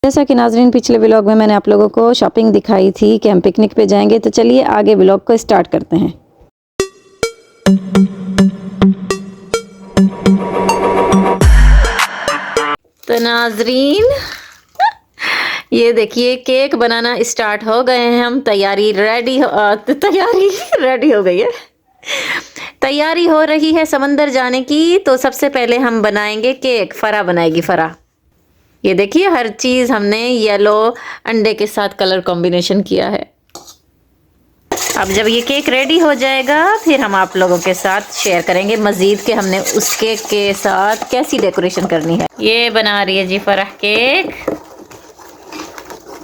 जैसा कि नाजरीन पिछले व्लॉग में मैंने आप लोगों को शॉपिंग दिखाई थी कि हम पिकनिक पे जाएंगे, तो चलिए आगे व्लॉग को स्टार्ट करते हैं। तो नाजरीन ये देखिए केक बनाना स्टार्ट हो गए हैं हम। तैयारी रेडी हो गई है। तैयारी हो रही है समंदर जाने की। तो सबसे पहले हम बनाएंगे केक। फरा बनाएगी फरा। ये देखिए हर चीज़ हमने येलो अंडे के साथ कलर कॉम्बिनेशन किया है। अब जब ये केक रेडी हो जाएगा फिर हम आप लोगों के साथ शेयर करेंगे मज़ीद के हमने उस केक के साथ कैसी डेकोरेशन करनी है। ये बना रही है जी फराह केक।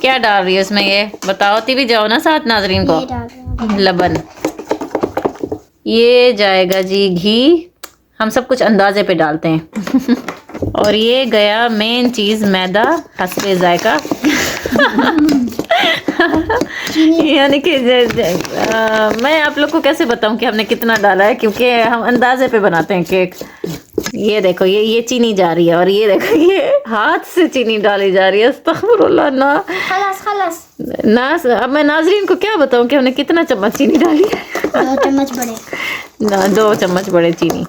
क्या डाल रही है उसमें ये बताओती भी जाओ ना साथ नाजरीन को। लबन, ये जाएगा जी घी। हम सब कुछ अंदाजे पे डालते हैं। और ये गया मेन चीज़ मैदा हस्बे जायका। यानी कि मैं आप लोग को कैसे बताऊं कि हमने कितना डाला है, क्योंकि हम अंदाजे पे बनाते हैं केक। ये देखो ये चीनी जा रही है और ये देखो ये हाथ से चीनी डाली जा रही है। अस्तगफुरुल्लाह ना खलास ना। अब मैं नाजरीन को क्या बताऊं कि हमने कितना चम्मच चीनी डाली है। 2 चम्मच बड़े ना 2 चम्मच बड़े चीनी।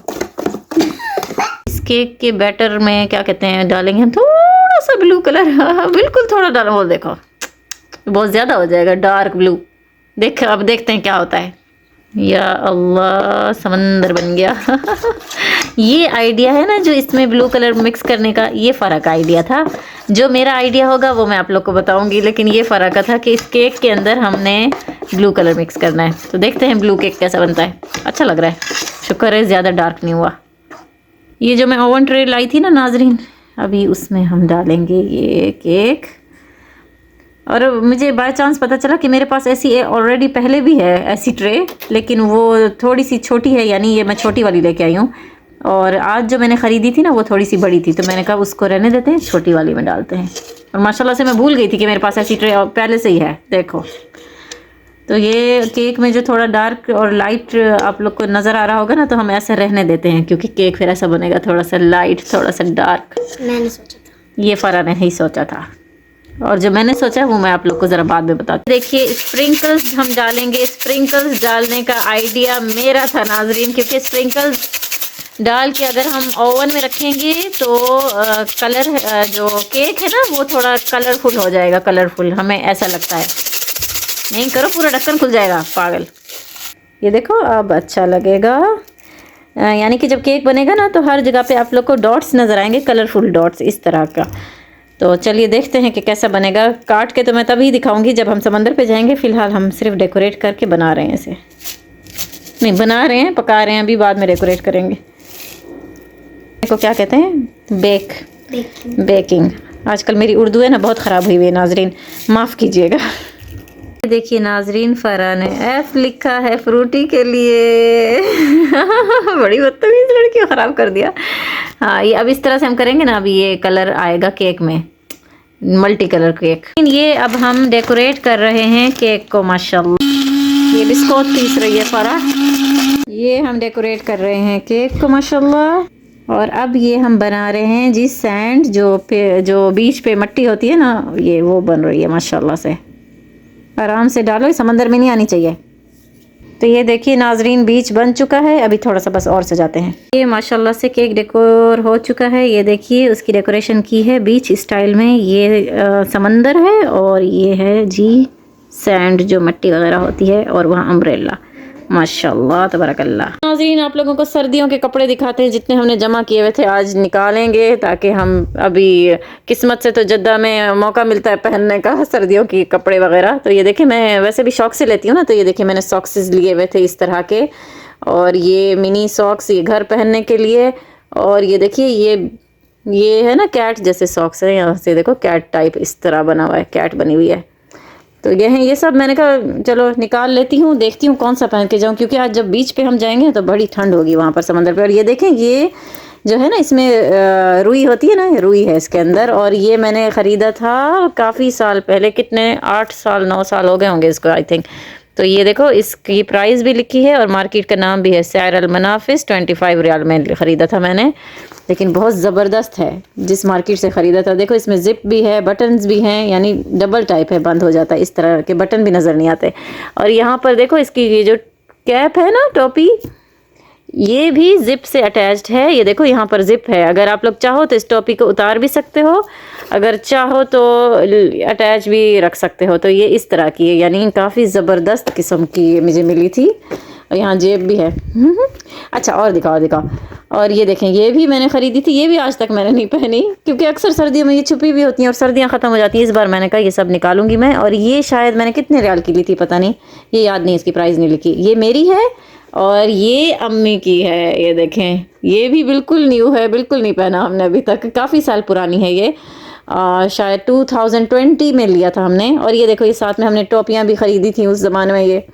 इस केक के बैटर में क्या कहते हैं डालेंगे हम थोड़ा सा ब्लू कलर। बिल्कुल थोड़ा डालो। वो देखो बहुत ज़्यादा हो जाएगा डार्क ब्लू। देख अब देखते हैं क्या होता है। या अल्लाह समंदर बन गया। ये आइडिया है ना जो इसमें ब्लू कलर मिक्स करने का, ये फ़र्क आइडिया था। जो मेरा आइडिया होगा वो मैं आप लोग को बताऊंगी, लेकिन ये फ़र्क था कि इस केक के अंदर हमने ब्लू कलर मिक्स करना है। तो देखते हैं ब्लू केक कैसा बनता है। अच्छा लग रहा है, शुक्र है ज़्यादा डार्क नहीं हुआ। ये जो मैं ओवन ट्रे लाई थी ना नाजरीन, अभी उसमें हम डालेंगे ये केक। और मुझे बाय चांस पता चला कि मेरे पास ऐसी ऑलरेडी पहले भी है ऐसी ट्रे, लेकिन वो थोड़ी सी छोटी है, यानी ये मैं छोटी वाली लेके आई हूँ। और आज जो मैंने ख़रीदी थी ना वो थोड़ी सी बड़ी थी, तो मैंने कहा उसको रहने देते हैं, छोटी वाली में डालते हैं। और माशाल्लाह से मैं भूल गई थी कि मेरे पास ऐसी ट्रे पहले से ही है। देखो तो ये केक में जो थोड़ा डार्क और लाइट आप लोग को नज़र आ रहा होगा ना, तो हम ऐसा रहने देते हैं, क्योंकि केक फिर ऐसा बनेगा थोड़ा सा लाइट थोड़ा सा डार्क। मैंने सोचा था, ये फरा ने ही सोचा था, और जो मैंने सोचा वो मैं आप लोग को ज़रा बाद में बताती हूँ। देखिए स्प्रिंकल्स हम डालेंगे। स्प्रिंकल्स डालने का आइडिया मेरा था नाजरीन, क्योंकि स्प्रिंकल्स डाल के अगर हम ओवन में रखेंगे तो कलर जो केक है ना वो थोड़ा कलरफुल हो जाएगा। कलरफुल हमें ऐसा लगता है। नहीं करो पूरा ढक्कन खुल जाएगा पागल। ये देखो अब अच्छा लगेगा। यानी कि जब केक बनेगा ना तो हर जगह पे आप लोग को डॉट्स नज़र आएंगे, कलरफुल डॉट्स इस तरह का। तो चलिए देखते हैं कि कैसा बनेगा। काट के तो मैं तभी दिखाऊंगी जब हम समंदर पे जाएंगे। फ़िलहाल हम सिर्फ डेकोरेट करके बना रहे हैं इसे। नहीं बना रहे हैं, पका रहे हैं, अभी बाद में डेकोरेट करेंगे। इसको क्या कहते हैं? बेकिंग। आजकल मेरी उर्दू है ना बहुत ख़राब हुई हुई है नाजरीन, माफ़ कीजिएगा। देखिए नाजरीन फरा ने एफ लिखा है फ्रूटी के लिए। बड़ी बदतमीज लड़की को ख़राब कर दिया। हाँ ये अब इस तरह से हम करेंगे ना, अभी ये कलर आएगा केक में, मल्टी कलर केक। ये अब हम डेकोरेट कर रहे हैं केक को। माशाल्लाह ये बिस्कुट पीस रही है फरा। ये हम डेकोरेट कर रहे हैं केक को माशाल्लाह। और अब ये हम बना रहे हैं जी सैंड, जो बीच पे मिट्टी होती है ना, ये वो बन रही है माशाल्लाह से। आराम से डालो, समंदर में नहीं आनी चाहिए। तो ये देखिए नाजरीन बीच बन चुका है। अभी थोड़ा सा बस और सजाते हैं। ये माशाल्लाह से केक डेकोर हो चुका है। ये देखिए उसकी डेकोरेशन की है बीच स्टाइल में। ये समंदर है और ये है जी सैंड जो मिट्टी वगैरह होती है, और वहाँ अम्ब्रेला। माशाल्लाह तबारकल्लाह। नाज़रीन आप लोगों को सर्दियों के कपड़े दिखाते हैं जितने हमने जमा किए हुए थे। आज निकालेंगे ताकि हम अभी किस्मत से तो जद्दा में मौका मिलता है पहनने का सर्दियों की कपड़े वगैरह। तो ये देखिए मैं वैसे भी शौक से लेती हूँ ना, तो ये देखिए मैंने सॉक्सेस लिए हुए थे इस तरह के, और ये मिनी सॉक्स ये घर पहनने के लिए। और ये देखिए ये है ना कैट जैसे सॉक्स है, यहाँ से देखो कैट टाइप इस तरह बना हुआ है, कैट बनी हुई है। तो ये है ये सब। मैंने कहा चलो निकाल लेती हूँ, देखती हूँ कौन सा पहन के जाऊँ, क्योंकि आज जब बीच पे हम जाएंगे तो बड़ी ठंड होगी वहाँ पर समंदर पे। और ये देखें ये जो है ना इसमें रुई होती है ना, रुई है इसके अंदर। और ये मैंने ख़रीदा था काफ़ी साल पहले, कितने 8 साल 9 साल हो गए होंगे इसको आई थिंक। तो ये देखो इसकी प्राइस भी लिखी है और मार्केट का नाम भी है सैर अल मनाफिस। 25 रियाल में ख़रीदा था मैंने। लेकिन बहुत ज़बरदस्त है। जिस मार्केट से ख़रीदा था, देखो इसमें ज़िप भी है, बटन्स भी हैं, यानी डबल टाइप है, बंद हो जाता है, इस तरह के बटन भी नज़र नहीं आते। और यहाँ पर देखो इसकी ये जो कैप है ना, टोपी, ये भी ज़िप से अटैच्ड है। ये देखो यहाँ पर ज़िप है, अगर आप लोग चाहो तो इस टोपी को उतार भी सकते हो, अगर चाहो तो अटैच भी रख सकते हो। तो ये इस तरह की है, यानी काफ़ी ज़बरदस्त किस्म की ये मुझे मिली थी। और यहाँ जेब भी है। अच्छा, और दिखाओ। और ये देखें, ये भी मैंने ख़रीदी थी, ये भी आज तक मैंने नहीं पहनी, क्योंकि अक्सर सर्दियों में ये छुपी हुई होती हैं और सर्दियाँ ख़त्म हो जाती हैं। इस बार मैंने कहा ये सब निकालूंगी मैं। और ये शायद मैंने कितने रियाल की ली थी पता नहीं, ये याद नहीं, इसकी प्राइस नहीं लिखी। ये मेरी है और ये अम्मी की है। ये देखें, ये भी बिल्कुल न्यू है, बिल्कुल नहीं पहना हमने अभी तक, काफ़ी साल पुरानी है ये। शायद 2020 में लिया था हमने। और ये देखो, ये साथ में हमने टोपियाँ भी ख़रीदी थी उस ज़माने में ये।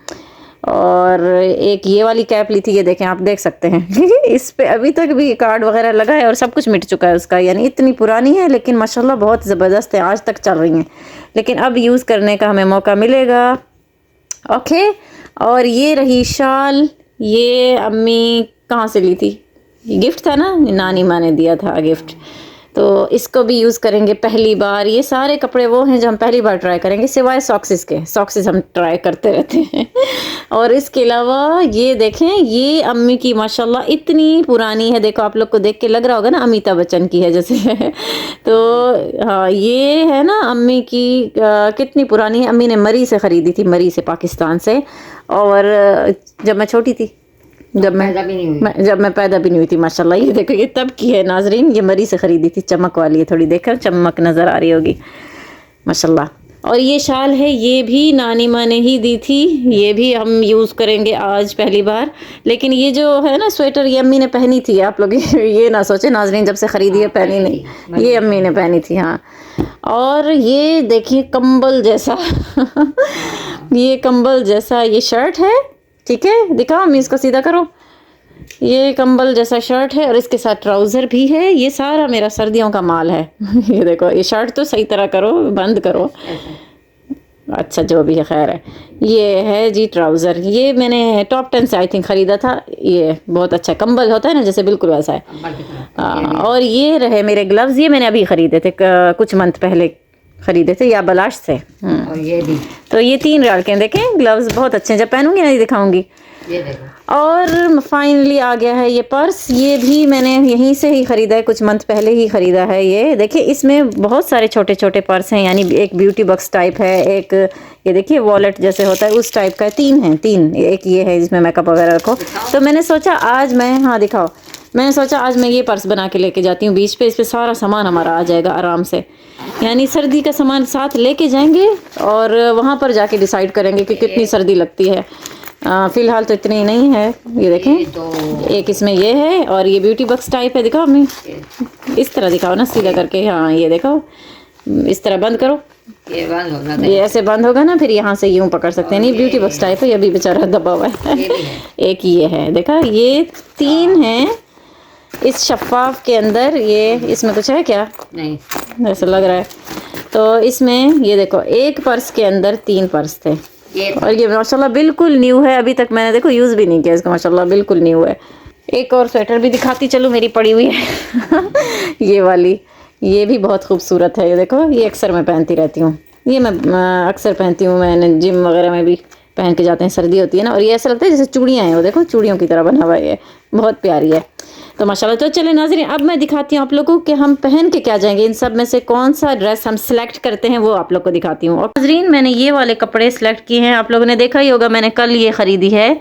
और एक ये वाली कैप ली थी, ये देखें, आप देख सकते हैं इस पे अभी तक भी कार्ड वगैरह लगा है और सब कुछ मिट चुका है उसका, यानी इतनी पुरानी है लेकिन माशाल्लाह बहुत ज़बरदस्त है, आज तक चल रही हैं। लेकिन अब यूज़ करने का हमें मौका मिलेगा। ओके, और ये रही शाल, ये अम्मी कहाँ से ली थी, ये गिफ्ट था ना, नानी माँ ने दिया था गिफ्ट, तो इसको भी यूज़ करेंगे पहली बार। ये सारे कपड़े वो हैं जो हम पहली बार ट्राई करेंगे, सिवाय सॉक्सेस के। सॉक्सेस हम ट्राई करते रहते हैं। और इसके अलावा ये देखें, ये अम्मी की माशाल्लाह इतनी पुरानी है, देखो आप लोग को देख के लग रहा होगा ना अमिताभ बच्चन की है जैसे। तो हाँ, ये है ना अम्मी की, कितनी पुरानी है। अम्मी ने मरी से ख़रीदी थी, मरी से, पाकिस्तान से। और जब मैं छोटी थी, जब मैं पैदा भी नहीं हुई थी माशाल्लाह। ये देखो, ये तब की है नाजरीन, ये मरी से ख़रीदी थी, चमक वाली है थोड़ी, देखकर चमक नज़र आ रही होगी माशाल्लाह। और ये शाल है, ये भी नानी माँ ने ही दी थी, ये भी हम यूज़ करेंगे आज पहली बार। लेकिन ये जो है ना स्वेटर, ये अम्मी ने पहनी थी, आप लोग ये ना सोचे नाजरीन जब से ख़रीदी है पहनी नहीं, ये अम्मी ने पहनी थी। हाँ, और ये देखिए कंबल जैसा ये कंबल जैसा ये शर्ट है, ठीक है, दिखाओ अम्मी, इसको सीधा करो। ये कंबल जैसा शर्ट है और इसके साथ ट्राउज़र भी है। ये सारा मेरा सर्दियों का माल है। ये देखो, ये शर्ट तो सही तरह करो, बंद करो। अच्छा, जो भी है खैर है। ये है जी ट्राउज़र, ये मैंने टॉप 10 से आई थिंक ख़रीदा था। ये बहुत अच्छा कंबल होता है ना, जैसे बिल्कुल वैसा है। और ये रहे मेरे ग्लव्स, ये मैंने अभी ख़रीदे थे, कुछ मंथ पहले ख़रीदे थे, या बलाश से। और ये भी, तो ये 3 रियाल के, देखें ग्लव्स बहुत अच्छे हैं, जब पहनूंगी नहीं दिखाऊंगी। ये देखो, और फाइनली आ गया है ये पर्स, ये भी मैंने यहीं से ही ख़रीदा है, कुछ मंथ पहले ही ख़रीदा है। ये देखिए, इसमें बहुत सारे छोटे छोटे पर्स हैं, यानी एक ब्यूटी बॉक्स टाइप है, एक ये देखिए वॉलेट जैसे होता है उस टाइप का, 3 हैं, 3, एक ये है जिसमें मेकअप वगैरह रखो। तो मैंने सोचा आज मैं, हाँ दिखाओ, मैंने सोचा आज मैं ये पर्स बना के लेके जाती हूँ बीच पे, इस पे सारा सामान हमारा आ जाएगा आराम से, यानी सर्दी का सामान साथ लेके जाएंगे और वहाँ पर जाके डिसाइड करेंगे कि कितनी सर्दी लगती है। फ़िलहाल तो इतनी नहीं है। ये देखें, एक इसमें ये है और ये ब्यूटी बॉक्स टाइप है, दिखाओ मैं, इस तरह दिखाओ ना, सीधा करके। हाँ, ये देखो, इस तरह बंद करो, ये बंद होगा, ये ऐसे बंद होगा ना, फिर यहाँ से यूँ पकड़ सकते हैं। नहीं, ब्यूटी बॉक्स टाइप है, ये भी बेचारा दबा हुआ है। एक ये है, देखा, ये 3 हैं इस शफ़ाफ के अंदर। ये इसमें कुछ है क्या? नहीं, ऐसा लग रहा है। तो इसमें ये देखो, एक पर्स के अंदर 3 पर्स थे। और ये माशाल्लाह बिल्कुल न्यू है, अभी तक मैंने देखो यूज़ भी नहीं किया इसका, माशाल्लाह बिल्कुल न्यू है। एक और स्वेटर भी दिखाती चलो, मेरी पड़ी हुई है ये वाली, ये भी बहुत खूबसूरत है। ये देखो, ये अक्सर मैं पहनती रहती हूँ, ये मैं अक्सर पहनती हूँ, मैंने जिम वगैरह में भी पहन के जाते हैं, सर्दी होती है ना। और ये ऐसा लगता है जैसे चूड़ियाँ हैं, वो देखो चूड़ियों की तरह बना हुआ है, ये बहुत प्यारी है। तो माशाल्लाह। तो चले नाज़रीन, अब मैं दिखाती हूँ आप लोगों को कि हम पहन के क्या जाएंगे, इन सब में से कौन सा ड्रेस हम सिलेक्ट करते हैं वो आप लोग को दिखाती हूँ। और नाज़रीन, मैंने ये वाले कपड़े सिलेक्ट किए हैं, आप लोगों ने देखा ही होगा, मैंने कल ये ख़रीदी है।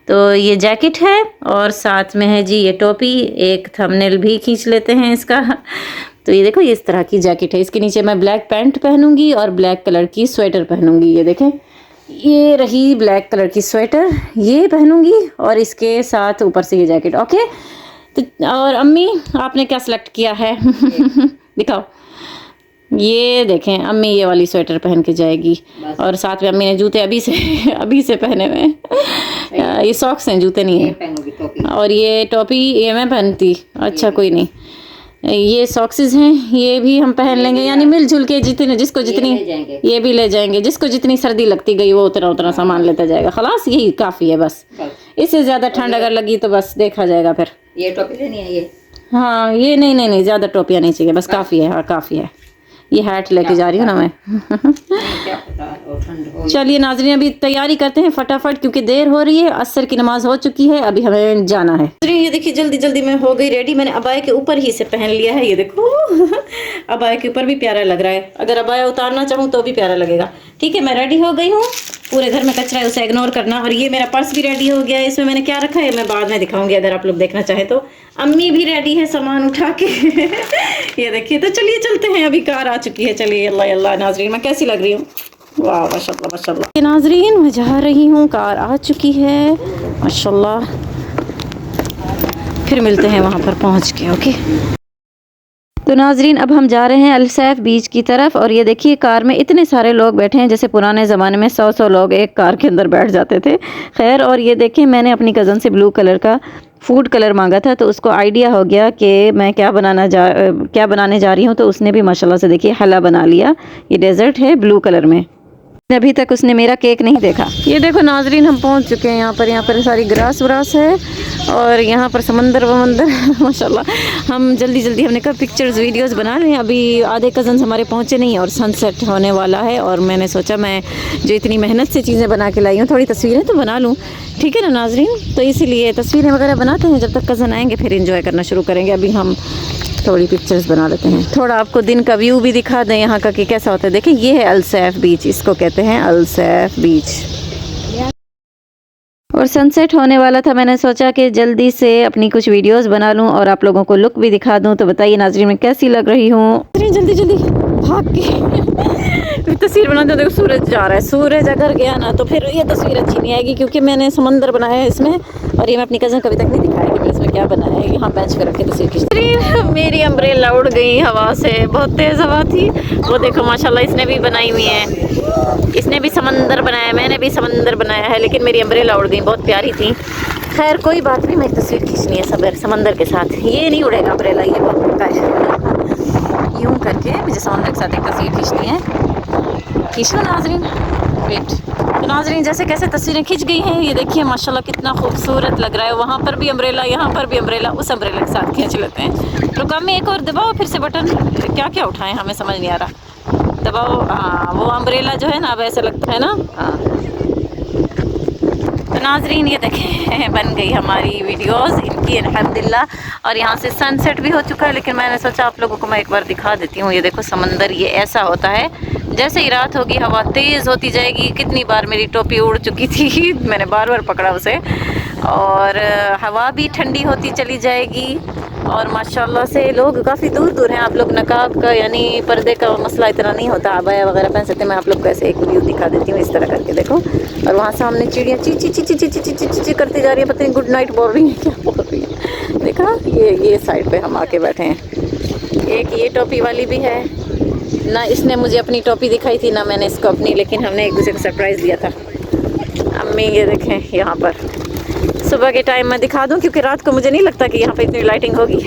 तो ये जैकेट है और साथ में है जी ये टोपी, एक थंबनेल भी खींच लेते हैं इसका। तो ये देखो, ये इस तरह की जैकेट है, इसके नीचे मैं ब्लैक पैंट पहनूंगी और ब्लैक कलर की स्वेटर पहनूंगी। ये देखें, ये रही ब्लैक कलर की स्वेटर, ये पहनूंगी और इसके साथ ऊपर से ये जैकेट। ओके, तो और अम्मी आपने क्या सिलेक्ट किया है दिखाओ। ये देखें, अम्मी ये वाली स्वेटर पहन के जाएगी और साथ में अम्मी ने जूते अभी से पहने हुए हैं। ये सॉक्स हैं, जूते नहीं हैं। और ये टोपी ये मैं पहनती, अच्छा कोई नहीं। ये सॉक्सेस हैं, ये भी हम पहन लेंगे, यानी मिलजुल के जितने जिसको जितनी, ये भी ले जाएंगे, जिसको जितनी सर्दी लगती गई वो उतना उतना सामान लेता जाएगा। खलास यही काफ़ी है बस, इससे ज़्यादा ठंड अगर लगी तो बस देखा जाएगा फिर। ये टोपी लेनी है, ये हाँ ये नहीं ज़्यादा टोपियाँ नहीं चाहिए, बस काफ़ी है। हाँ काफ़ी है। ये हैट लेके जा रही हूँ ना मैं। क्या पता और ठंड हो। चलिए नाज़रीन अभी तैयारी करते हैं फटाफट, क्योंकि देर हो रही है, असर की नमाज हो चुकी है, अभी हमें जाना है। नाज़रीन ये देखिए जल्दी जल्दी मैं हो गई रेडी। मैंने अबाया के ऊपर ही से पहन लिया है, ये देखो। अबाया के ऊपर भी प्यारा लग रहा है, अगर अबाया उतारना चाहूँ तो भी प्यारा लगेगा। ठीक है मैं रेडी हो गई हूँ। पूरे घर में कचरा है उसे इग्नोर करना। और ये मेरा पर्स भी रेडी हो गया है, इसमें मैंने क्या रखा है मैं बाद में दिखाऊंगी अगर आप लोग देखना चाहें तो। अम्मी भी रेडी है सामान उठा के। ये देखिए, तो चलिए चलते हैं, अभी कार आ चुकी है। चलिए अल्लाह अल्लाह। नाज़रीन मैं कैसी लग रही हूँ? वाह माशाल्लाह माशाल्लाह। नाज़रीन मैं जा रही हूँ, कार आ चुकी है माशाल्लाह। फिर मिलते हैं वहाँ पर पहुँच के। ओके तो नाज़रीन अब हम जा रहे हैं अलसैफ बीच की तरफ। और ये देखिए कार में इतने सारे लोग बैठे हैं, जैसे पुराने ज़माने में 100 लोग एक कार के अंदर बैठ जाते थे। खैर, और ये देखिए मैंने अपनी कज़न से ब्लू कलर का फूड कलर मांगा था, तो उसको आइडिया हो गया कि मैं क्या बनाने जा रही हूँ। तो उसने भी माशाल्लाह से देखिए हला बना लिया। ये डेजर्ट है ब्लू कलर में। अभी तक उसने मेरा केक नहीं देखा। ये देखो नाज़रीन हम पहुंच चुके हैं यहाँ पर सारी ग्रास व्रास है और यहाँ पर समंदर वमंदर। माशाल्लाह हम जल्दी जल्दी हमने कहा पिक्चर्स वीडियोस बना लें। अभी आधे कज़न्स हमारे पहुँचे नहीं और सनसेट होने वाला है, और मैंने सोचा मैं जो इतनी मेहनत से चीज़ें बना के लाई हूँ थोड़ी तस्वीरें तो बना लूँ। ठीक है ना नाज़रीन, तो इसीलिए तस्वीरें वगैरह बनाते हैं, जब तक कज़न आएँगे फिर इंजॉय करना शुरू करेंगे। अभी हम थोड़ी पिक्चर्स बना लेते हैं, थोड़ा आपको दिन का व्यू भी दिखा दें यहाँ का कि कैसा होता है। देखिए ये है अलसैफ बीच, इसको कहते हैं अलसैफ बीच। और सनसेट होने वाला था, मैंने सोचा कि जल्दी से अपनी कुछ वीडियोस बना लूं और आप लोगों को लुक भी दिखा दूं। तो बताइए नाज़रीन मैं कैसी लग रही हूँ? जल्दी जल्दी भाग के तस्वीर बनाते हैं। देखो सूरज जा रहा है, सूरज अगर गया ना तो फिर ये तस्वीर अच्छी नहीं आएगी, क्योंकि मैंने समंदर बनाया है इसमें, और ये मैं अपनी कज़न कभी तक नहीं दिखाया कि मैं इसमें क्या बनाया है। यहाँ बेंच पे रख के तस्वीर खींच। मेरी अम्ब्रेला उड़ गई हवा से, बहुत तेज़ हवा थी। वो देखो माशाल्लाह इसने भी बनाई हुई है, इसने भी समंदर बनाया, मैंने भी समंदर बनाया है, लेकिन मेरी अम्ब्रेला उड़ गई, बहुत प्यारी थी। खैर कोई बात नहीं, मैं तस्वीर खींचनी है सब समंदर के साथ। ये नहीं उड़ेगा अम्ब्रेला, ये बहुत पक्का है। यूँ करके मुझे समंदर के साथ एक तस्वीर खींचनी है। खींच लो नाज़रीन, वेट। तो नाज़रीन जैसे कैसे तस्वीरें खिंच गई हैं, ये देखिए माशाल्लाह कितना खूबसूरत लग रहा है। वहाँ पर भी अम्ब्रेला, यहाँ पर भी अम्ब्रेला, उस अम्ब्रेला के साथ खींच लेते हैं। रुका में एक और दबाओ फिर से बटन, क्या क्या उठाएं हमें समझ नहीं आ रहा। दबाओ, हाँ वो अम्ब्रेला जो है ना अब ऐसा लगता है ना। हाँ तो नाज़रीन ये देखें बन गई हमारी वीडियोस इनकी अल्हम्दुलिल्लाह। और यहाँ से सनसेट भी हो चुका है, लेकिन मैंने सोचा आप लोगों को मैं एक बार दिखा देती हूँ। ये देखो समंदर, ये ऐसा होता है, जैसे ही रात होगी हवा तेज़ होती जाएगी। कितनी बार मेरी टोपी उड़ चुकी थी, मैंने बार बार पकड़ा उसे, और हवा भी ठंडी होती चली जाएगी। और माशाल्लाह से लोग काफ़ी दूर दूर हैं। आप लोग नकाब का यानी पर्दे का मसला इतना नहीं होता, अबाया वगैरह पहन सकते। मैं आप लोग को ऐसे एक व्यू दिखा देती हूँ इस तरह करके, देखो। और वहाँ सामने चिड़िया ची ची ची ची ची ची ची ची ची करती जा रही है, पता नहीं गुड नाइट बोल रही है क्या बोल रही है। देखा ये साइड पे हम आके बैठे हैं। एक ये टोपी वाली भी है ना, इसने मुझे अपनी टोपी दिखाई थी ना मैंने इसको अपनी, लेकिन हमने एक दूसरे को सरप्राइज़ दिया था। अम्मी ये देखें यहाँ पर, सुबह के टाइम मैं दिखा दूँ क्योंकि रात को मुझे नहीं लगता कि यहाँ पे इतनी लाइटिंग होगी।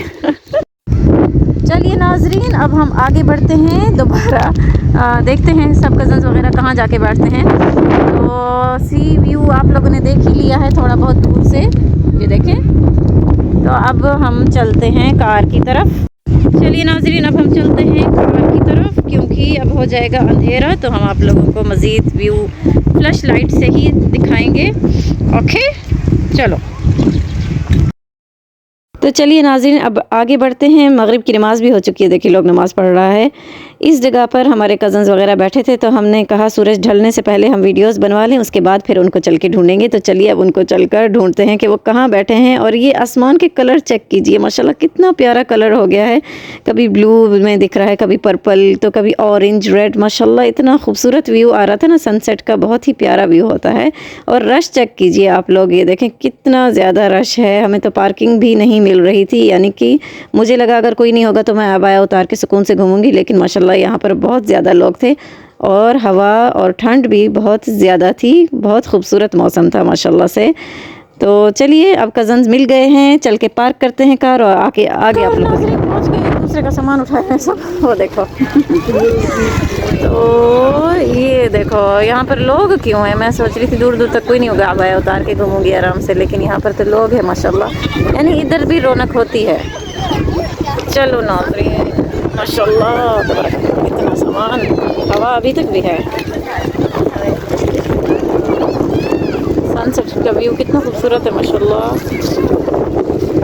चलिए नाज़रीन अब हम आगे बढ़ते हैं दोबारा, देखते हैं सब कज़न्स वगैरह कहाँ जाके बैठते हैं। तो सी व्यू आप लोगों ने देख ही लिया है थोड़ा बहुत दूर से, ये देखें। तो अब हम चलते हैं कार की तरफ। चलिए नाज़रीन अब हम चलते हैं कार की तरफ, क्योंकि अब हो जाएगा अंधेरा, तो हम आप लोगों को मज़ीद व्यू फ्लैश लाइट से ही दिखाएंगे। ओके चलो। तो चलिए नाज़रीन अब आगे बढ़ते हैं। मगरिब की नमाज़ भी हो चुकी है, देखिए लोग नमाज़ पढ़ रहा है। इस जगह पर हमारे कज़न्स वगैरह बैठे थे, तो हमने कहा सूरज ढलने से पहले हम वीडियोस बनवा लें, उसके बाद फिर उनको चल के ढूंढेंगे। तो चलिए अब उनको चलकर ढूंढते हैं कि वो कहाँ बैठे हैं। और ये आसमान के कलर चेक कीजिए, माशाल्लाह कितना प्यारा कलर हो गया है। कभी ब्लू में दिख रहा है, कभी पर्पल, तो कभी ऑरेंज, रेड, माशाल्लाह इतना खूबसूरत व्यू आ रहा था ना सनसेट का, बहुत ही प्यारा व्यू होता है। और रश चेक कीजिए आप लोग, ये देखें कितना ज़्यादा रश है। हमें तो पार्किंग भी नहीं मिल रही थी, यानी कि मुझे लगा अगर कोई नहीं होगा तो मैं अबाया उतार के सुकून से घूमूंगी, लेकिन माशाल्लाह यहाँ पर बहुत ज़्यादा लोग थे और हवा और ठंड भी बहुत ज़्यादा थी। बहुत खूबसूरत मौसम था माशाल्लाह से। तो चलिए अब कज़न्स मिल गए हैं, चल के पार्क करते हैं कार और आगे आगे आप लोग पहुँच गए। एक दूसरे का सामान उठाए हैं सब, वो देखो। तो ये देखो यहाँ पर लोग क्यों हैं, मैं सोच रही थी दूर दूर तक कोई नहीं होगा, अबाया उतार के घूमूंगी आराम से, लेकिन यहाँ पर तो लोग हैं माशाल्लाह, यानी इधर भी रौनक होती है। चलो नाज़रीन, माशाल्लाह इतना सामान, हवा अभी तक भी है। सनसेट का व्यू कितना खूबसूरत है माशाल्लाह।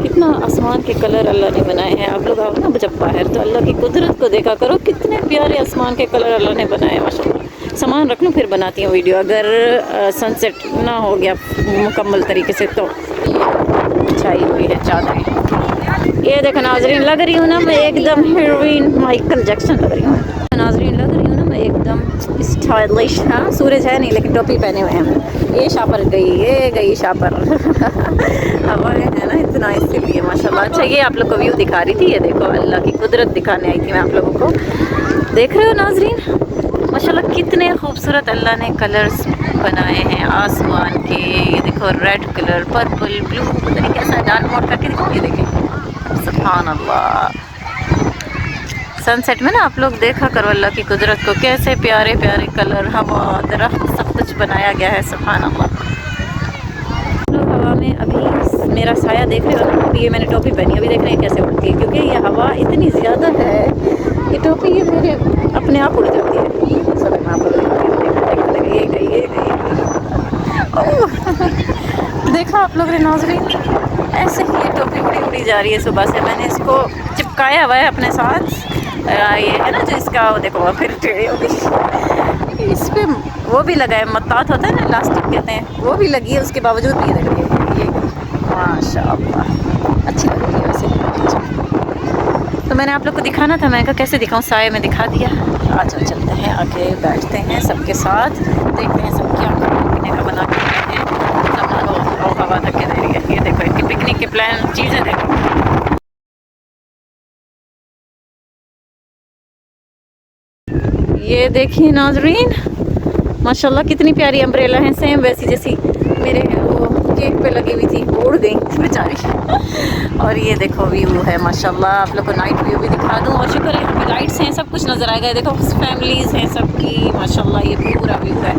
कितना आसमान के कलर अल्लाह ने बनाए हैं। आप लोग आओ ना जब बाहर तो अल्लाह की कुदरत को देखा करो, कितने प्यारे आसमान के कलर अल्लाह ने बनाए हैं माशाल्लाह। सामान रख लूँ फिर बनाती हूँ वीडियो, अगर सनसेट ना हो गया मुकम्मल तरीके से तो। छाई हुई है चादरें। ये देखो नाज़रीन, लग रही हूँ ना मैं एकदम हीरोइन माइकल जैक्सन लग रही हूँ नाज़रीन, लग रही हूँ ना मैं एकदम स्टाइलिश। हाँ सूरज है नहीं लेकिन टोपी पहने हुए हैं। ये शापर गई, ये गई शापर हवा है ना इतना, इसीलिए माशाल्लाह। अच्छा ये आप लोग को व्यू दिखा रही थी, ये देखो अल्लाह की कुदरत दिखाने आई थी मैं आप लोगों को। देख रहे हो नाज़रीन माशाल्लाह कितने खूबसूरत अल्लाह ने कलर्स बनाए हैं आसमान के। ये देखो रेड कलर, पर्पल, ब्लू, पता नहीं कैसा डार्क मोड करके दिखाओ। ये देखें सुभान अल्लाह। सनसेट में ना आप लोग देखा करो अल्लाह की कुदरत को, कैसे प्यारे प्यारे कलर, हवा, दरख्त, सब कुछ बनाया गया है सुभान अल्लाह। लोग हवा में अभी मेरा साया देख रहे हो ना, अभी ये मैंने टोपी पहनी, अभी देख रहे हैं कैसे उड़ती है, क्योंकि ये हवा इतनी ज़्यादा है ये टोपी ये मेरे अपने आप उड़ जाती है। चलो मैं आप लोग ये गई, ये गई। देखा आप लोग ने नाज़रीन, ऐसे ही ये टोपी उड़ी उड़ी जा रही है सुबह से। मैंने इसको चिपकाया हुआ है अपने साथ, ये है ना जो इसका वो देखो फिर टेढ़ी हो गई। इस पे वो भी लगा है, मत्तात होता है ना, इलास्टिक कहते हैं, वो भी लगी है, उसके बावजूद भी लग रही है ये माशाअल्लाह। अच्छी लग रही है वैसे। तो मैंने आप लोग को दिखाना था, मैंने कहा कैसे दिखाऊं, साए में दिखा दिया। आ जाओ चलते हैं, आके बैठते हैं सबके साथ, देखते हैं सब क्या खाने पीने का बना के रहे हैं। सब हवा तक के दे रही है। ये देखो इनकी पिकनिक के प्लान चीज़ें देखो। ये देखिए नाज़रीन माशाल्लाह कितनी प्यारी अम्ब्रेला है, सेम वैसी जैसी मेरे वो केक पे लगी हुई थी, उड़ गई बेचारी। और ये देखो व्यू है माशाल्लाह। आप लोग को नाइट व्यू भी दिखा दूँ, और शुक्र है यहाँ पे लाइट्स हैं, सब कुछ नज़र आएगा। देखो फैमिलीज़ हैं सबकी माशाल्लाह, ये पूरा व्यू है।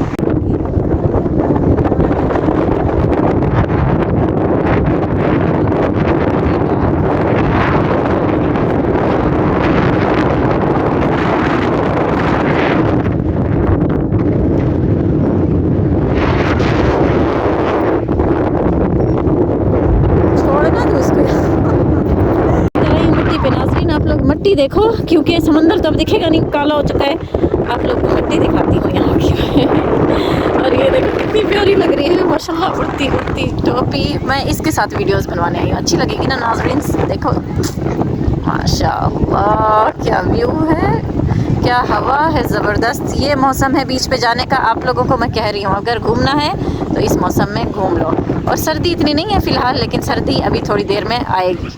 मिट्टी देखो, क्योंकि समंदर तो अब दिखेगा नहीं, काला हो चुका है। आप लोग को मिट्टी दिखाती हूँ यहाँ की। और ये देखो कितनी प्यारी लग रही है माशाल्लाह, उड़ती उड़ती टोपी। मैं इसके साथ वीडियोस बनवाने आई हूँ, अच्छी लगेगी ना नाज़रीन। देखो माशाल्लाह क्या व्यू है, क्या हवा है ज़बरदस्त। ये मौसम है बीच पे जाने का। आप लोगों को मैं कह रही हूँ अगर घूमना है तो इस मौसम में घूम लो। और सर्दी इतनी नहीं है फ़िलहाल, लेकिन सर्दी अभी थोड़ी देर में आएगी।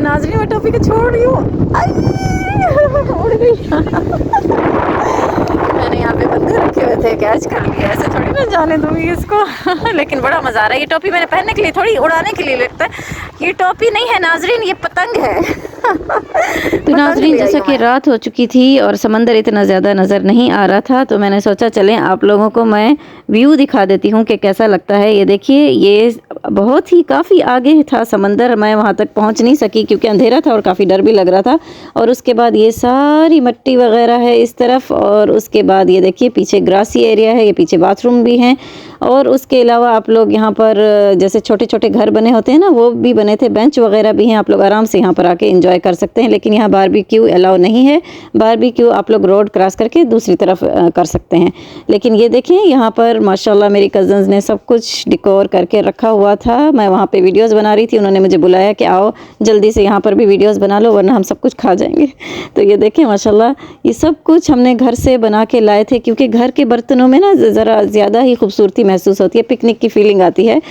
नाज़रीन मैं टॉपी को छोड़ रही हूँ, उड़ गई। मैंने यहाँ पे बंदे रखे हुए थे, कैच कर लिया, ऐसे थोड़ी मैं जाने दूँगी इसको। लेकिन बड़ा मज़ा आ रहा है। ये टोपी मैंने पहनने के लिए, थोड़ी उड़ाने के लिए लगता है। ये टोपी नहीं है नाज़रीन, ये पतंग है। तो नाज़रीन जैसा कि रात हो चुकी थी और समंदर इतना ज़्यादा नज़र नहीं आ रहा था, तो मैंने सोचा चलें आप लोगों को मैं व्यू दिखा देती हूँ कि कैसा लगता है। ये देखिए, ये बहुत ही काफ़ी आगे था समंदर, मैं वहाँ तक पहुँच नहीं सकी क्योंकि अंधेरा था और काफ़ी डर भी लग रहा था। और उसके बाद ये सारी मिट्टी वगैरह है इस तरफ, और उसके बाद ये देखिए पीछे ग्रासी एरिया है, ये पीछे बाथरूम भी हैं। और उसके अलावा आप लोग यहाँ पर जैसे छोटे छोटे घर बने होते हैं ना, वो भी बने थे, बेंच वगैरह भी हैं, आप लोग आराम से यहाँ पर आके एंजॉय कर सकते हैं। लेकिन यहाँ बारबेक्यू अलाउ नहीं है, बारबेक्यू आप लोग रोड क्रॉस करके दूसरी तरफ कर सकते हैं। लेकिन ये देखें यहाँ पर माशाल्लाह मेरी कज़न्स ने सब कुछ डिकोर करके रखा हुआ था। मैं वहाँ पे वीडियोस बना रही थी, उन्होंने मुझे बुलाया कि आओ जल्दी से यहाँ पर भी वीडियोस बना लो वरना हम सब कुछ खा जाएंगे। तो ये देखें माशाल्लाह ये सब कुछ हमने घर से बना के लाए थे, क्योंकि घर के बर्तनों में ना ज़रा ज़्यादा ही खूबसूरती महसूस होती है, पिकनिक की फीलिंग आती है।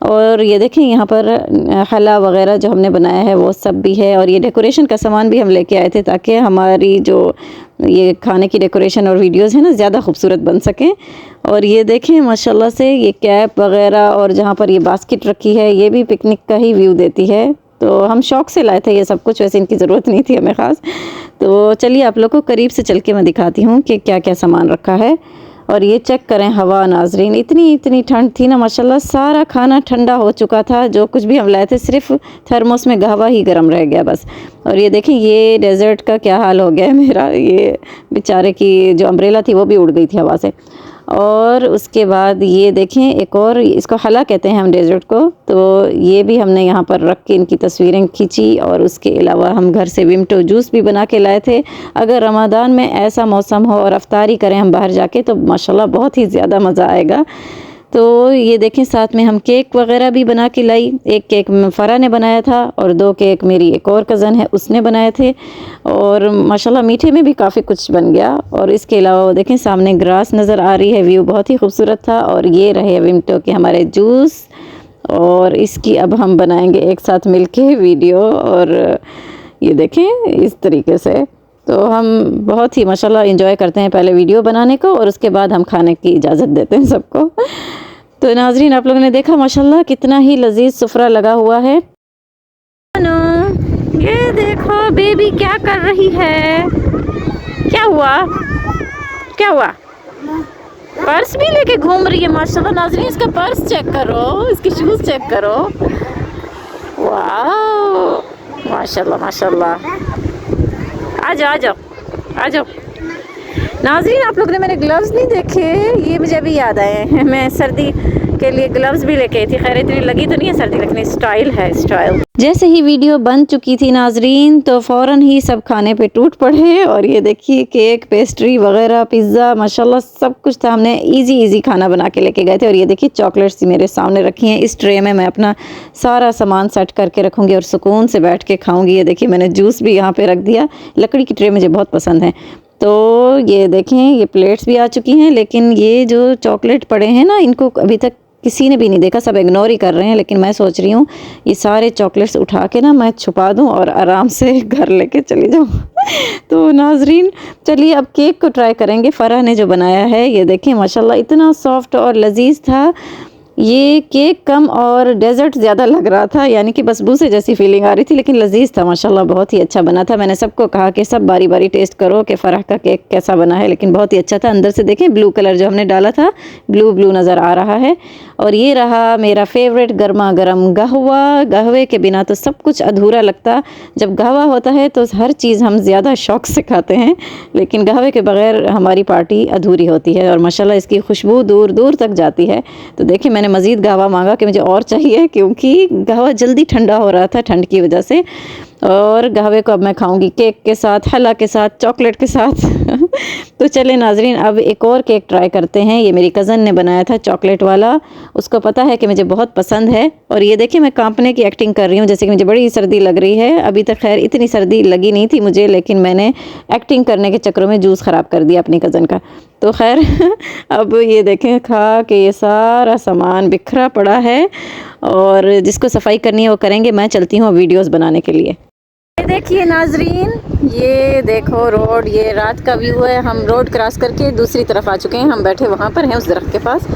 और ये देखें यहाँ पर हला वगैरह जो हमने बनाया है वो सब भी है। और ये डेकोरेशन का सामान भी हम लेके आए थे ताकि हमारी जो ये खाने की डेकोरेशन और वीडियोस है ना ज़्यादा खूबसूरत बन सकें। और ये देखें माशाल्लाह से ये कैप वगैरह, और जहाँ पर ये बास्केट रखी है ये भी पिकनिक का ही व्यू देती है। तो हम शौक़ से लाए थे ये सब कुछ, वैसे इनकी ज़रूरत नहीं थी हमें ख़ास। तो चलिए आप लोग को करीब से चल के मैं दिखाती हूँ कि क्या क्या सामान रखा है। और ये चेक करें हवा नाजरीन, इतनी ठंड थी ना माशाल्लाह, सारा खाना ठंडा हो चुका था। जो कुछ भी हम लाए थे सिर्फ थर्मोस में कहवा ही गर्म रह गया बस। और ये देखें ये डेज़र्ट का क्या हाल हो गया है मेरा, ये बेचारे की जो अम्ब्रेला थी वो भी उड़ गई थी हवा से। और उसके बाद ये देखें एक और, इसको हला कहते हैं हम डेज़र्ट को, तो ये भी हमने यहाँ पर रख के इनकी तस्वीरें खींची। और उसके अलावा हम घर से विमटो जूस भी बना के लाए थे। अगर रमज़ान में ऐसा मौसम हो और अफ्तारी करें हम बाहर जाके तो माशाल्लाह बहुत ही ज़्यादा मज़ा आएगा। तो ये देखें साथ में हम केक वगैरह भी बना के लाई। एक केक फ़रा ने बनाया था और 2 केक मेरी एक और कज़न है उसने बनाए थे। और माशाल्लाह मीठे में भी काफ़ी कुछ बन गया। और इसके अलावा वो देखें सामने ग्रास नज़र आ रही है, व्यू बहुत ही खूबसूरत था। और ये रहे विमटो के हमारे जूस, और इसकी अब हम बनाएंगे एक साथ मिलके वीडियो। और ये देखें इस तरीके से तो हम बहुत ही माशाल्लाह एंजॉय करते हैं पहले वीडियो बनाने को और उसके बाद हम खाने की इजाज़त देते हैं सबको। तो नाजरीन आप लोगों ने देखा माशाल्लाह कितना ही लजीज सुफ्रा लगा हुआ है। ये देखो बेबी क्या कर रही है, क्या हुआ क्या हुआ? पर्स भी लेके घूम रही है माशाल्लाह नाजरीन। इसका पर्स चेक करो, इसके शूज़ चेक करो, वाह माशाल्लाह माशाल्लाह। आ जाओ आ जाओ नाज़रीन, आप लोगों ने मेरे ग्लव्स नहीं देखे, ये मुझे अभी याद आए हैं। मैं सर्दी के लिए ग्लव्स भी लेके आई थी, खैर इतनी लगी तो नहीं है सर्दी, लेकिन स्टाइल है स्टाइल। जैसे ही वीडियो बन चुकी थी नाजरीन तो फ़ौरन ही सब खाने पे टूट पड़े। और ये देखिए केक, पेस्ट्री वगैरह, पिज़्ज़ा माशाल्लाह सब कुछ था। हमने इजी खाना बना के लेके गए थे। और ये देखिए चॉकलेट्स मेरे सामने रखी हैं। इस ट्रे में मैं अपना सारा सामान सेट करके रखूँगी और सुकून से बैठ के खाऊँगी। ये देखिए मैंने जूस भी यहाँ पर रख दिया। लकड़ी की ट्रे मुझे बहुत पसंद है। तो ये देखें ये प्लेट्स भी आ चुकी हैं, लेकिन ये जो चॉकलेट पड़े हैं ना इनको अभी तक किसी ने भी नहीं देखा, सब इग्नोर ही कर रहे हैं। लेकिन मैं सोच रही हूँ ये सारे चॉकलेट्स उठा के ना मैं छुपा दूँ और आराम से घर लेके चली जाऊँ। तो नाजरीन चलिए अब केक को ट्राई करेंगे। फ़रा ने जो बनाया है ये देखें माशाल्लाह इतना सॉफ्ट और लजीज था। ये केक कम और डेज़र्ट ज़्यादा लग रहा था, यानी कि बसबूसे जैसी फीलिंग आ रही थी, लेकिन लजीज था माशाल्लाह, बहुत ही अच्छा बना था। मैंने सबको कहा कि सब बारी बारी टेस्ट करो कि फ़राह का केक कैसा बना है, लेकिन बहुत ही अच्छा था। अंदर से देखें ब्लू कलर जो हमने डाला था ब्लू नज़र आ रहा है। और ये रहा मेरा फेवरेट गर्मा गर्म कहवा। कहवे के बिना तो सब कुछ अधूरा लगता। जब कहवा होता है तो हर चीज़ हम ज़्यादा शौक़ से खाते हैं, लेकिन कहवे के बग़ैर हमारी पार्टी अधूरी होती है। और माशाल्लाह इसकी खुशबू दूर दूर तक जाती है। तो देखिए मैंने मज़ीद कहवा मांगा कि मुझे और चाहिए, क्योंकि कहवा जल्दी ठंडा हो रहा था ठंड की वजह से। और कहवे को अब मैं खाऊंगी केक के साथ, हला के साथ, चॉकलेट के साथ। तो चले नाजरीन अब एक और केक ट्राई करते हैं। ये मेरी कज़न ने बनाया था चॉकलेट वाला, उसको पता है कि मुझे बहुत पसंद है। और ये देखिए मैं कांपने की एक्टिंग कर रही हूँ जैसे कि मुझे बड़ी सर्दी लग रही है। अभी तक खैर इतनी सर्दी लगी नहीं थी मुझे, लेकिन मैंने एक्टिंग करने के चक्करों में जूस ख़राब कर दिया अपनी कज़न का। तो खैर अब ये देखें खा के ये सारा सामान बिखरा पड़ा है, और जिसको सफाई करनी है वो करेंगे। मैं चलती हूँ वीडियोस बनाने के लिए। ये देखिए नाजरीन, ये देखो रोड, ये रात का व्यू है। हम रोड क्रॉस करके दूसरी तरफ आ चुके हैं। हम बैठे वहाँ पर हैं उस दरख्त के पास।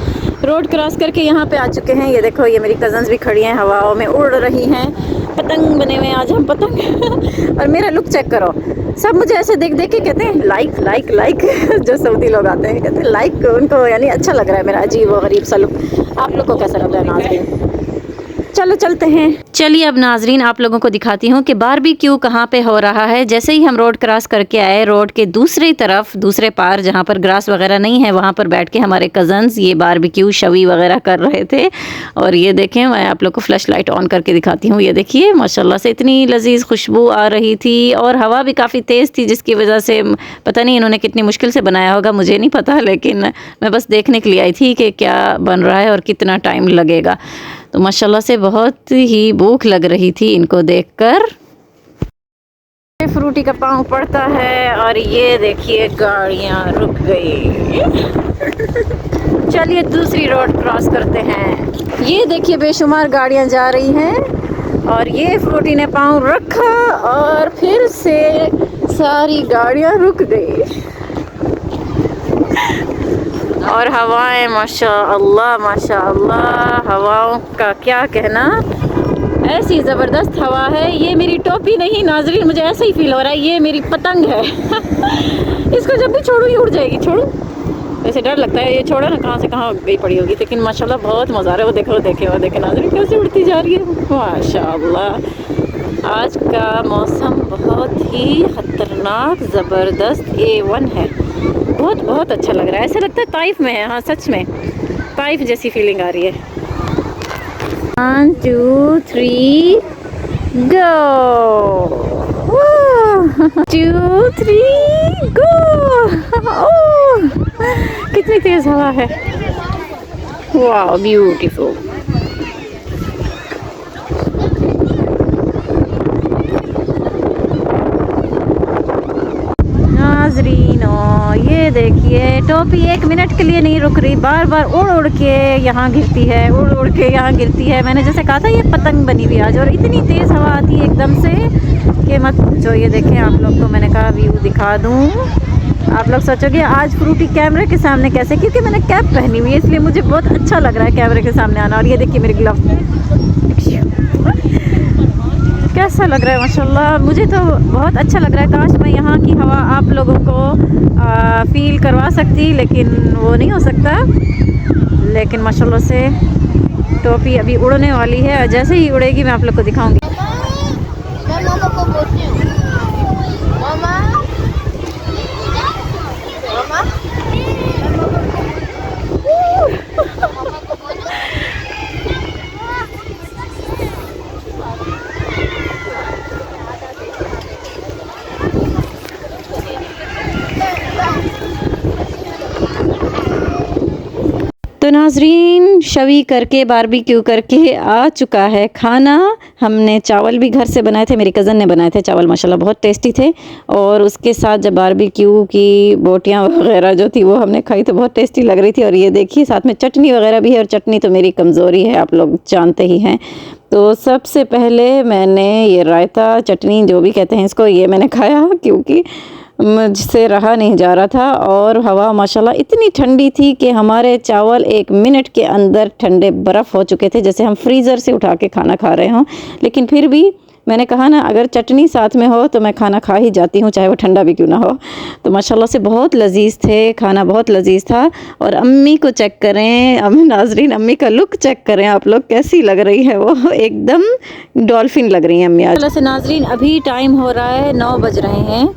रोड क्रॉस करके यहाँ पे आ चुके हैं। ये देखो ये मेरी कज़न्स भी खड़ी हैं, हवाओं में उड़ रही हैं, पतंग बने हुए हैं आज हम पतंग। और मेरा लुक चेक करो, सब मुझे ऐसे देख देख के कहते हैं लाइक लाइक लाइक। जो सऊदी लोग आते हैं कहते हैं लाइक, उनको यानी अच्छा लग रहा है मेरा अजीब और गरीब सा लुक। आप लोग को कैसा लग रहा है नाज़रीन? चलो चलते हैं। चलिए अब नाजरीन आप लोगों को दिखाती हूँ कि बारबेक्यू कहाँ पे हो रहा है। जैसे ही हम रोड क्रॉस करके आए, रोड के दूसरी तरफ दूसरे पार जहाँ पर ग्रास वगैरह नहीं है वहाँ पर बैठ के हमारे कज़न्स ये बारबेक्यू शवी वगैरह कर रहे थे। और ये देखें मैं आप लोग को फ्लैश लाइट ऑन करके दिखाती हूँ। ये देखिए माशाल्लाह से इतनी लजीज खुशबू आ रही थी और हवा भी काफ़ी तेज़ थी, जिसकी वजह से पता नहीं इन्होंने कितनी मुश्किल से बनाया होगा, मुझे नहीं पता, लेकिन मैं बस देखने के लिए आई थी कि क्या बन रहा है और कितना टाइम लगेगा। तो माशाल्लाह से बहुत ही भूख लग रही थी इनको देखकर। फ्रूटी का पाँव पड़ता है और ये देखिए गाड़ियाँ रुक गई। चलिए दूसरी रोड क्रॉस करते हैं। ये देखिए बेशुमार गाड़ियाँ जा रही हैं और ये फ्रूटी ने पाँव रखा और फिर से सारी गाड़ियाँ रुक गई। और हवाएं माशाअल्लाह माशाअल्लाह, हवाओं का क्या कहना। ऐसी ज़बरदस्त हवा है। ये मेरी टोपी नहीं नाज़रीन, मुझे ऐसा ही फील हो रहा है ये मेरी पतंग है। इसको जब भी छोड़ू ये उड़ जाएगी। छोड़ू, वैसे डर लगता है ये छोड़ो ना कहाँ से कहाँ गई पड़ी होगी, लेकिन माशाल्लाह बहुत मज़ा आ रहा है। वो देखो वो देखे नाज़रीन कैसे उड़ती जा रही है माशाल्लाह। आज का मौसम बहुत ही ख़तरनाक ज़बरदस्त A1 है। बहुत बहुत अच्छा लग रहा है, ऐसा लगता है ताइफ में है। हाँ सच में ताइफ जैसी फीलिंग आ रही है। 1 2 3 go 2 3 go। ओह कितनी तेज हवा है, वाह ब्यूटीफुल। नाज़रीनो ये देखिए टोपी 1 मिनट के लिए नहीं रुक रही, बार बार उड़ उड़ के यहाँ गिरती है, उड़ उड़ के यहाँ गिरती है। मैंने जैसे कहा था ये पतंग बनी हुई आज, और इतनी तेज़ हवा आती है एकदम से कि मत पूछो। ये देखें आप लोग को मैंने कहा व्यू दिखा दूँ। आप लोग सोचोगे आज फ्रूटी कैमरे के सामने कैसे, क्योंकि मैंने कैप पहनी हुई है इसलिए मुझे बहुत अच्छा लग रहा है कैमरे के सामने आना। और ये देखिए मेरे ग्लव कैसा लग रहा है माशाल्लाह, मुझे तो बहुत अच्छा लग रहा है। काश मैं यहाँ की हवा आप लोगों को फ़ील करवा सकती, लेकिन वो नहीं हो सकता। लेकिन माशाल्लाह से टोपी अभी उड़ने वाली है, जैसे ही उड़ेगी मैं आप लोग को दिखाऊंगी। तो नाज़रीन शवी करके बारबेक्यू करके आ चुका है खाना। हमने चावल भी घर से बनाए थे, मेरी कज़न ने बनाए थे चावल, माशाल्लाह बहुत टेस्टी थे। और उसके साथ जब बारबेक्यू की बोटियां वगैरह जो थी वो हमने खाई तो बहुत टेस्टी लग रही थी। और ये देखिए साथ में चटनी वगैरह भी है, और चटनी तो मेरी कमज़ोरी है आप लोग जानते ही हैं। तो सबसे पहले मैंने ये रायता चटनी जो भी कहते हैं इसको, ये मैंने खाया क्योंकि मुझसे रहा नहीं जा रहा था। और हवा माशाल्लाह इतनी ठंडी थी कि हमारे चावल 1 मिनट के अंदर ठंडे बर्फ़ हो चुके थे, जैसे हम फ्रीज़र से उठा के खाना खा रहे हों। लेकिन फिर भी मैंने कहा ना अगर चटनी साथ में हो तो मैं खाना खा ही जाती हूँ, चाहे वो ठंडा भी क्यों ना हो। तो माशाल्लाह से बहुत लजीज थे, खाना बहुत लजीज था। और अम्मी को चेक करें, नाज़रीन अम्मी का लुक चेक करें आप लोग, कैसी लग रही है वो, एकदम डॉल्फिन लग रही हैं अम्मी आज। से नाज़रीन अभी टाइम हो रहा है 9 बज रहे हैं,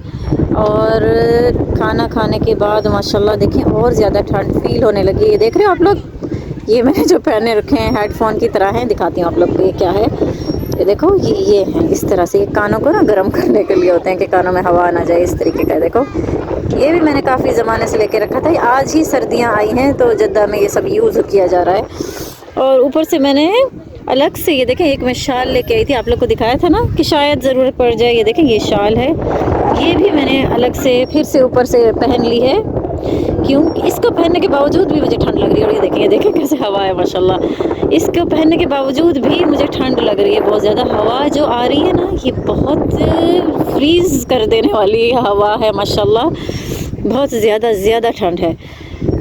और खाना खाने के बाद माशाल्लाह देखें और ज़्यादा ठंड फील होने लगी है। देख रहे हो आप लोग, ये मैंने जो पहने रखे हैं हेडफोन की तरह हैं, दिखाती हूँ आप लोग को ये क्या है। ये देखो ये हैं इस तरह से, ये कानों को ना गर्म करने के लिए होते हैं कि कानों में हवा ना जाए, इस तरीके का। देखो ये भी मैंने काफ़ी ज़माने से लेके रखा था, आज ही सर्दियाँ आई हैं तो जद्दा में ये सब यूज़ किया जा रहा है। और ऊपर से मैंने अलग से ये देखें एक मैं शाल लेके आई थी, आप लोग को दिखाया था ना कि शायद ज़रूरत पड़ जाए। ये देखें ये शाल है, ये भी मैंने अलग से फिर से ऊपर से पहन ली है, क्योंकि इसको पहनने के बावजूद भी मुझे ठंड लग रही है। और ये देखें कैसे हवा है माशाल्लाह, इसको पहनने के बावजूद भी मुझे ठंड लग रही है बहुत ज़्यादा। हवा जो आ रही है ना ये बहुत फ्रीज़ कर देने वाली हवा है माशाल्लाह, बहुत ज़्यादा ठंड है।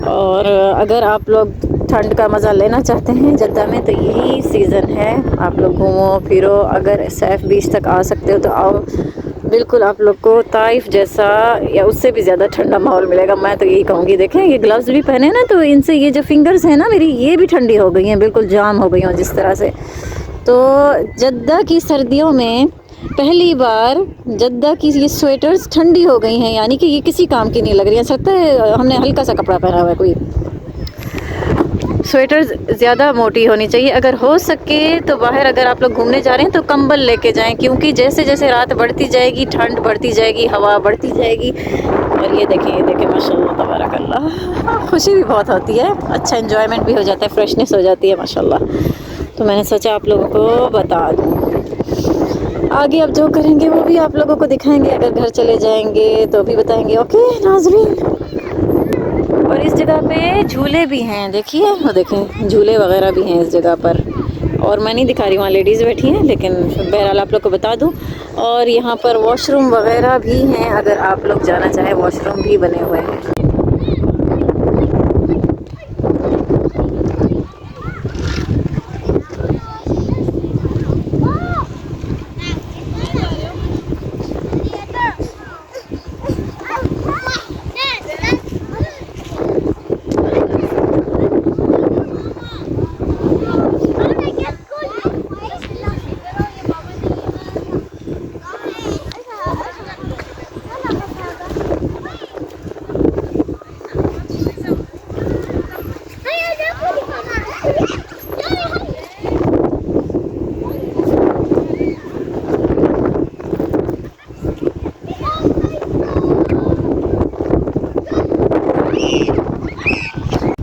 और अगर आप लोग ठंड का मज़ा लेना चाहते हैं जद्दा में तो यही सीज़न है, आप लोग घूमो फिरो, अगर सैफ बीच तक आ सकते हो तो आओ। बिल्कुल आप लोग को ताइफ जैसा या उससे भी ज़्यादा ठंडा माहौल मिलेगा, मैं तो यही कहूँगी। देखें ये ग्लव्स भी पहने ना तो इनसे ये जो फिंगर्स हैं ना मेरी, ये भी ठंडी हो गई हैं, बिल्कुल जाम हो गई हैं जिस तरह से। तो जद्दा की सर्दियों में पहली बार जद्दा की ये स्वेटर्स ठंडी हो गई हैं, यानी कि ये किसी काम की नहीं लग रही है। सकता है हमने हल्का सा कपड़ा पहना हुआ है, कोई स्वेटर्स ज़्यादा मोटी होनी चाहिए। अगर हो सके तो बाहर अगर आप लोग घूमने जा रहे हैं तो कंबल लेके जाएं, क्योंकि जैसे जैसे रात बढ़ती जाएगी ठंड बढ़ती जाएगी, हवा बढ़ती जाएगी। और ये देखें माशाल्लाह तबारकल्लाह, खुशी भी बहुत होती है, अच्छा एंजॉयमेंट भी हो जाता है, फ्रेशनेस हो जाती है माशाल्लाह। तो मैंने सोचा आप लोगों को बता दूँ, आगे अब जो करेंगे वो भी आप लोगों को दिखाएंगे। अगर घर चले जाएंगे तो भी बताएंगे। ओके नाज़रीन, और इस जगह पे झूले भी हैं, देखिए वो देखें झूले वगैरह भी हैं इस जगह पर। और मैं नहीं दिखा रही, वहाँ लेडीज़ बैठी हैं, लेकिन बहरहाल आप लोग को बता दूं। और यहाँ पर वॉशरूम वगैरह भी हैं, अगर आप लोग जाना चाहें वॉशरूम भी बने हुए हैं।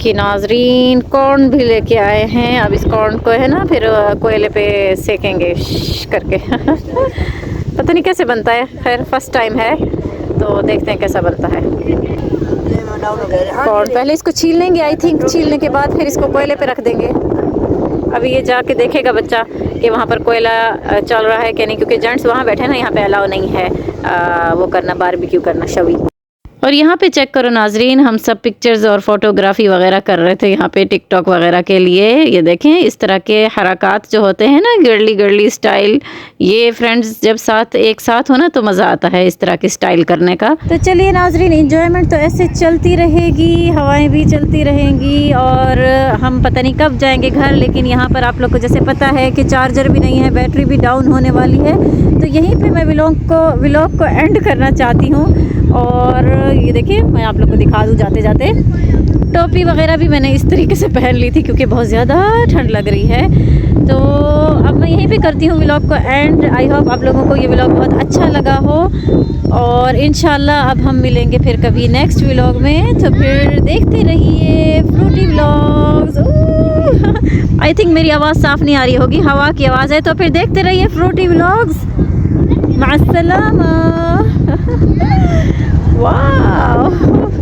कि नाजरीन कॉर्न भी लेके आए हैं। अब इस कॉर्न को है ना फिर कोयले पे सेकेंगे करके पता नहीं कैसे बनता है, खैर फर्स्ट टाइम है तो देखते हैं कैसा बनता है। कॉर्न पहले इसको छील लेंगे आई थिंक, छीलने के बाद फिर इसको कोयले पे रख देंगे। अभी ये जाके देखेगा बच्चा कि वहाँ पर कोयला चल रहा है कि नहीं, क्योंकि जेंट्स वहाँ बैठे ना, यहाँ पे अलाउ नहीं है वो करना, बारबेक्यू करना, शवी। और यहाँ पे चेक करो नाजरीन, हम सब पिक्चर्स और फोटोग्राफी वगैरह कर रहे थे यहाँ पे टिकटॉक वगैरह के लिए। ये देखें इस तरह के हरकत जो होते हैं ना, गर्ली गर्ली स्टाइल, ये फ्रेंड्स जब साथ एक साथ हो ना तो मज़ा आता है इस तरह की स्टाइल करने का। तो चलिए नाजरीन, इंजॉयमेंट तो ऐसे चलती रहेगी, हवाएं भी चलती रहेंगी और हम पता नहीं कब जाएंगे घर। लेकिन यहाँ पर आप लोग को जैसे पता है कि चार्जर भी नहीं है, बैटरी भी डाउन होने वाली है, तो यहीं पर मैं व्लॉग को एंड करना चाहती हूँ। और ये देखिए मैं आप लोग को दिखा दूँ जाते जाते, टोपी वगैरह भी मैंने इस तरीके से पहन ली थी क्योंकि बहुत ज़्यादा ठंड लग रही है। तो अब मैं यहीं पे करती हूँ व्लॉग को एंड। आई होप आप लोगों को ये व्लॉग बहुत अच्छा लगा हो और इंशाल्लाह अब हम मिलेंगे फिर कभी नेक्स्ट व्लॉग में। तो फिर देखते रहिए फ्रूटी व्लॉग्स। आई थिंक मेरी आवाज़ साफ़ नहीं आ रही होगी, हवा की आवाज़ है। तो फिर देखते रहिए फ्रूटी व्लॉग्स। माअस्सलामा। वाह।